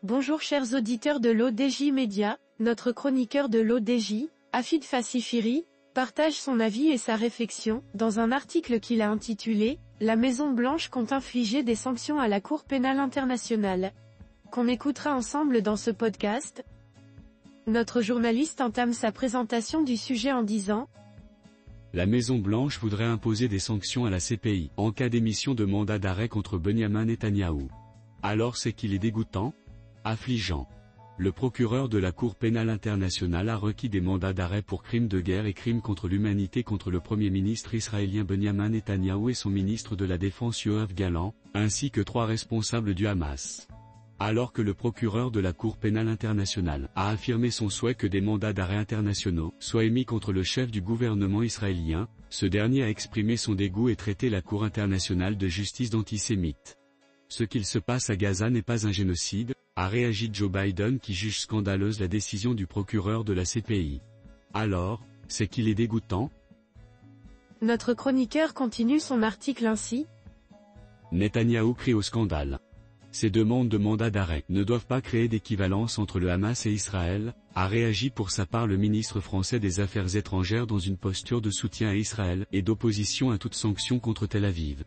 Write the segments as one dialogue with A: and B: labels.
A: Bonjour chers auditeurs de l'ODJ Média, notre chroniqueur de l'ODJ, Afid Fassifiri, partage son avis et sa réflexion, dans un article qu'il a intitulé « La Maison-Blanche compte infliger des sanctions à la Cour pénale internationale », qu'on écoutera ensemble dans ce podcast. Notre journaliste entame sa présentation du sujet en disant «
B: La Maison-Blanche voudrait imposer des sanctions à la CPI, en cas d'émission de mandat d'arrêt contre Benyamin Netanyahou. Alors c'est qu'il est dégoûtant ? Affligeant. Le procureur de la Cour pénale internationale a requis des mandats d'arrêt pour crimes de guerre et crimes contre l'humanité contre le Premier ministre israélien Benyamin Netanyahou et son ministre de la Défense Yoav Gallant, ainsi que 3 responsables du Hamas. Alors que le procureur de la Cour pénale internationale a affirmé son souhait que des mandats d'arrêt internationaux soient émis contre le chef du gouvernement israélien, ce dernier a exprimé son dégoût et traité la Cour internationale de justice d'antisémite. Ce qu'il se passe à Gaza n'est pas un génocide, a réagi Joe Biden qui juge scandaleuse la décision du procureur de la CPI. Alors, c'est qu'il est dégoûtant ?
A: Notre chroniqueur continue son article ainsi.
B: Netanyahou crie au scandale. Ces demandes de mandat d'arrêt ne doivent pas créer d'équivalence entre le Hamas et Israël, a réagi pour sa part le ministre français des Affaires étrangères dans une posture de soutien à Israël et d'opposition à toute sanction contre Tel Aviv.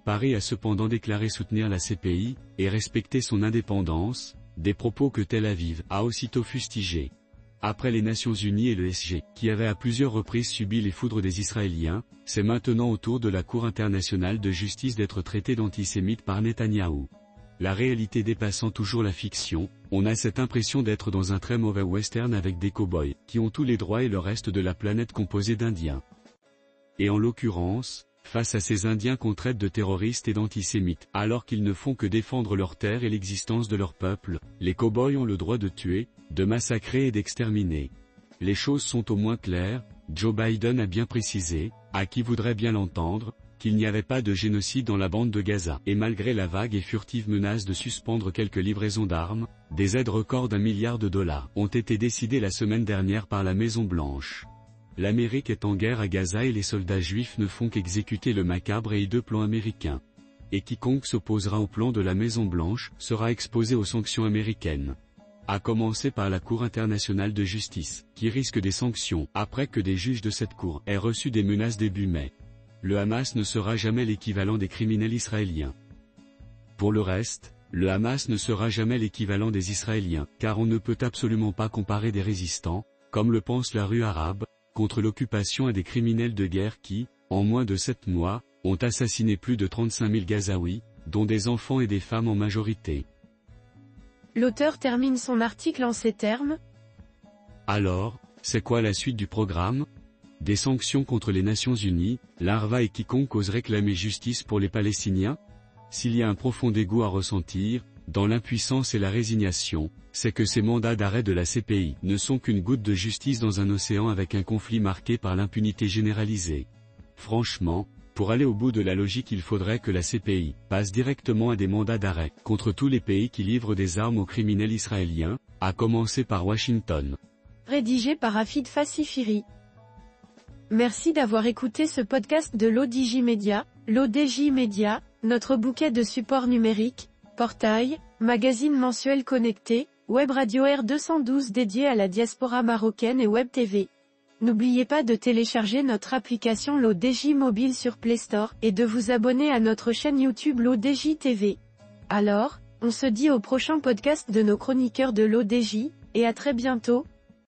B: Paris a cependant déclaré soutenir la CPI, et respecter son indépendance, des propos que Tel Aviv a aussitôt fustigés. Après les Nations Unies et le SG, qui avaient à plusieurs reprises subi les foudres des Israéliens, c'est maintenant au tour de la Cour internationale de justice d'être traitée d'antisémite par Netanyahou. La réalité dépassant toujours la fiction, on a cette impression d'être dans un très mauvais western avec des cow-boys, qui ont tous les droits et le reste de la planète composée d'Indiens. Et en l'occurrence, face à ces Indiens qu'on traite de terroristes et d'antisémites, alors qu'ils ne font que défendre leur terre et l'existence de leur peuple, les cow-boys ont le droit de tuer, de massacrer et d'exterminer. Les choses sont au moins claires, Joe Biden a bien précisé, à qui voudrait bien l'entendre, qu'il n'y avait pas de génocide dans la bande de Gaza. Et malgré la vague et furtive menace de suspendre quelques livraisons d'armes, des aides records d'$1 milliard ont été décidées la semaine dernière par la Maison-Blanche. L'Amérique est en guerre à Gaza et les soldats juifs ne font qu'exécuter le macabre et hideux plan américain. Et quiconque s'opposera au plan de la Maison-Blanche sera exposé aux sanctions américaines. À commencer par la Cour internationale de justice, qui risque des sanctions après que des juges de cette cour aient reçu des menaces début mai. Le Hamas ne sera jamais l'équivalent des criminels israéliens. Pour le reste, le Hamas ne sera jamais l'équivalent des Israéliens, car on ne peut absolument pas comparer des résistants, comme le pense la rue arabe, contre l'occupation à des criminels de guerre qui, en moins de 7 mois, ont assassiné plus de 35 000 Gazaouis, dont des enfants et des femmes en majorité.
A: L'auteur termine son article en ces termes.
B: Alors, c'est quoi la suite du programme ? Des sanctions contre les Nations Unies, l'UNRWA et quiconque ose réclamer justice pour les Palestiniens ? S'il y a un profond dégoût à ressentir, dans l'impuissance et la résignation, c'est que ces mandats d'arrêt de la CPI ne sont qu'une goutte de justice dans un océan avec un conflit marqué par l'impunité généralisée. Franchement, pour aller au bout de la logique il faudrait que la CPI passe directement à des mandats d'arrêt contre tous les pays qui livrent des armes aux criminels israéliens, à commencer par Washington.
A: Rédigé par Afid Fassifiri. Merci d'avoir écouté ce podcast de l'ODJ Média. L'ODJ Média, notre bouquet de supports numériques, portail, magazine mensuel connecté, web radio R212 dédié à la diaspora marocaine et web TV. N'oubliez pas de télécharger notre application l'ODJ mobile sur Play Store et de vous abonner à notre chaîne YouTube l'ODJ TV. Alors, on se dit au prochain podcast de nos chroniqueurs de l'ODJ, et à très bientôt.